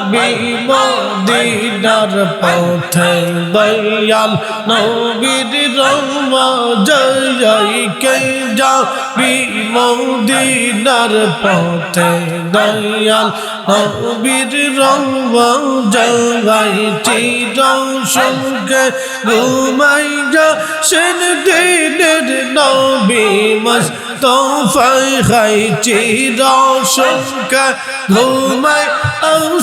যাবি মদিনার পথে দয়াল নবীর রওজাকে যাবি মদিনার পথে দয়াল নবীর রওজায় চিরসুখে ঘুমাই যা সেন দিনের নবী মুস্তাফায় খাই চিরসুখে ঘুমাই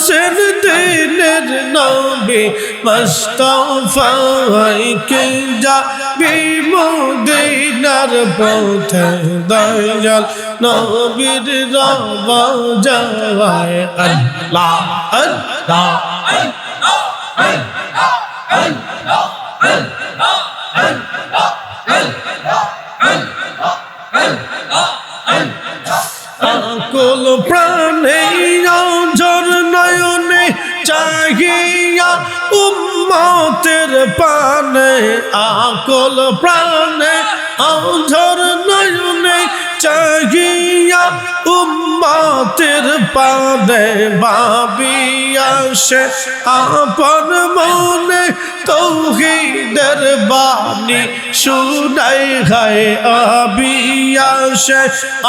সেন দিনের নবী মুস্তাফায় কে যাবি মদিনার পথে দয়াল নবীর রওজায় আল্লাহ আল্লাহ আকুল প্রাণে অঝর নয়নে চাহিয়া উম্মতের পানে আকুল প্রাণে অঝর নয়নে চাহিয়া উম্মতের পানে ভাবিয়া সে আপন মনে তৌহিদের বাণী শুনাই খায় আবিয়া সে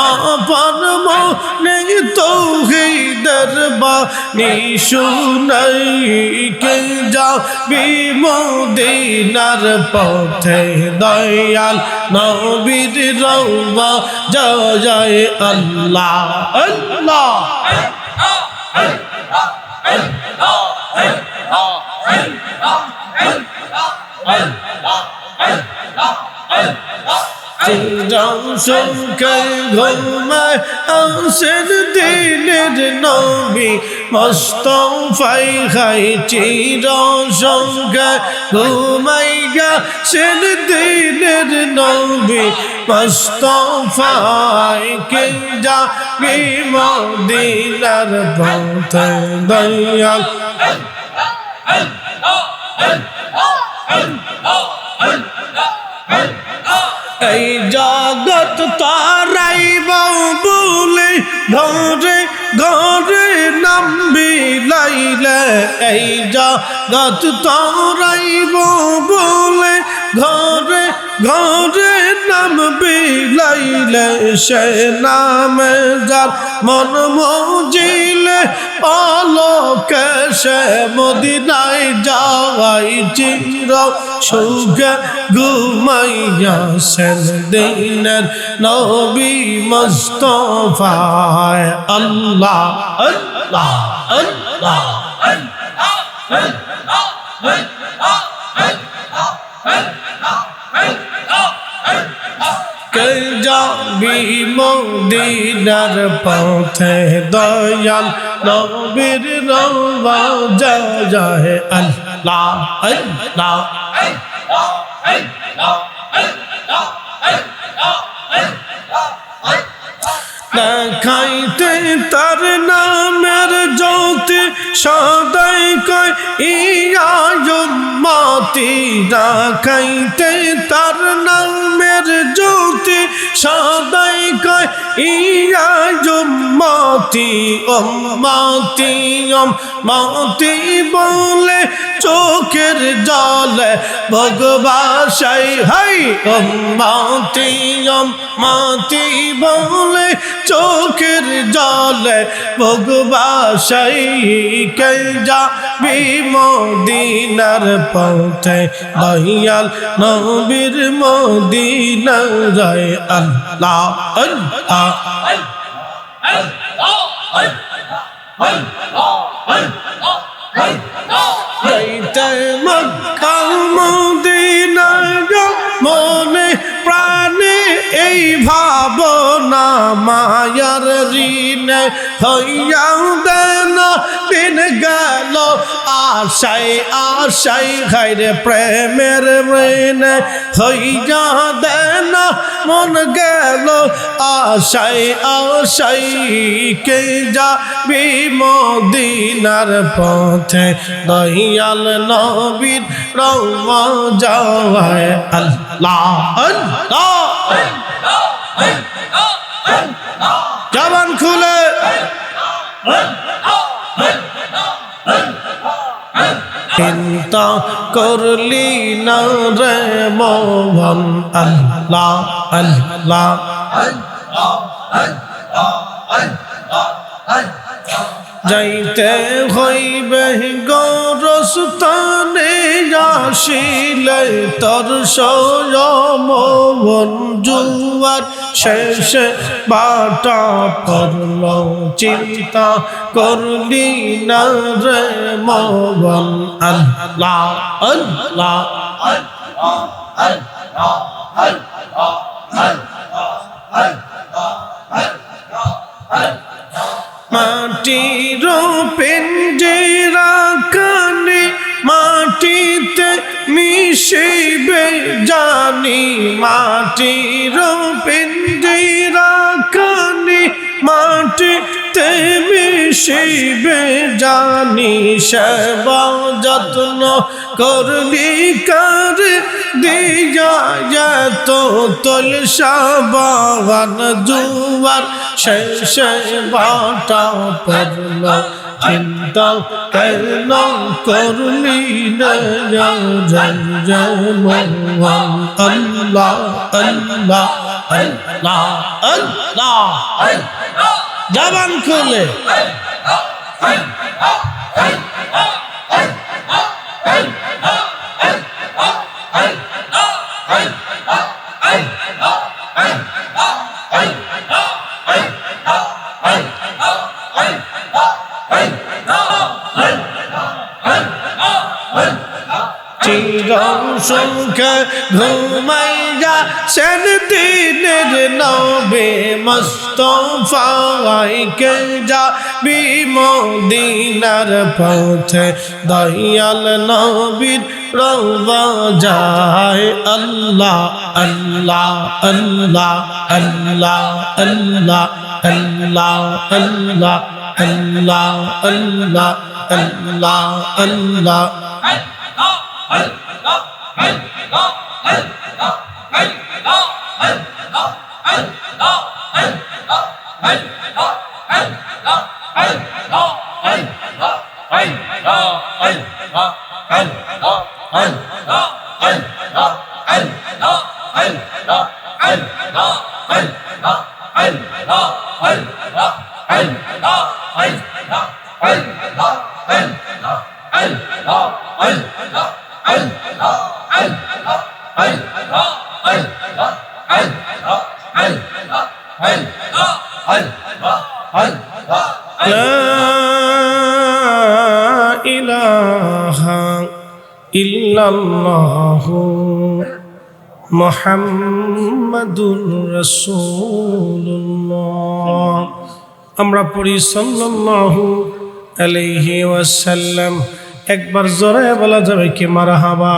আপন মনে তৌহিদের বাণী শুনাই কে যাবি মদিনার পথে দয়াল নবীর রওজায় আল্লাহ আল্লাহ চিরসুখে ঘুমায় আসেন দিনের নবী মুস্তাফায় খাই চিরসুখে ঘুমাইয়া সেন দিনের নবী মুস্তাফায় কে যাবি মদিনার পথে দয়াল এই জগৎ তারাইব বলে ঘরে ঘরে নাম বিলাইলে এই জগৎ তারাইব বলে ঘরে ঘরে নাম বিলাইলে সে নামে যার মন মজিলে আলোকে সে মদিনায় যাওয়াই চির সুখে ঘুমাইয়া সেন দিনের নবী মুস্তাফায় আল্লাহ আল্লাহ আল্লাহ কে যাবি মদিনার পথে দয়াল নবীর রওজায় আল্লাহ আল্লাহ দেখাইতে তার নামের জ্যোতি সদাই কয় ইয়া উম্মতি দেখাইতে তার নামের জ্যোতি সদাই কয় ইয়া উম্মতি উম্মতি উম্মতি বলে চোখের জলে ভগবাসাই হাই উম্মতি উম্মতি বলে চোখের জলে ভগবাসাই কে যাবি মদিনার পথে দয়াল নবীর মদিনায় আল্লাহ আল্লাহ যাইতে মক্কা মদিনা মনে প্রাণে এই ভাবনা মায়ার ঋণে হইয়া দেন দিন গেল আশাই আশাই খাইরে প্রেমের ঋণে হইয়া দেন মন গেল আশাই আশাই কে যাবি মদিনার পথে দয়াল নবীর রওজায় আল্লাহ আল্লাহ জবান খুলে চিন্তা করলি না রে মোহন আল্লাহ আল্লাহ যাইতে হইবে গরস্থানে আসিলে তোর মোহন জুয়ার শেষে বাটা পড়ল চিন্তা করলি না রে মোহন আল্লাহ আল্লাহ মাটির পিঞ্জিরা কানে মাটিতে মিশিবে জানি মাটির পিঞ্জিরা কানে মাটিতে মিশিবে জানি সেবা যত্ন করলি কার দিয়া যেত তুলসা বাগান জুয়ার শেষে বাটা পড়ল চিন্তা কেন করলি না মোহন আল্লাহ আল্লাহ আল্লাহ আল্লাহ জবান খুলে সুখে ঘুমাইয়া সেন দিনের নবে মুস্তাফাকে যাবি মদিনার পথে দয়াল নবীর রওজা যায় আল্লাহ আল্লাহ আল্লাহ আল্লাহ আল্লাহ আল্লাহ আল্লাহ আল্লাহ আল্লাহ আল্লাহ আল্লাহ ইল্লাল্লাহু মুহাম্মাদুর রাসূলুল্লাহ। আমরা পড়ি সাল্লাল্লাহু আলাইহি ওয়াসাল্লাম। একবার জোরে বলা যাবে কি মারহাবা।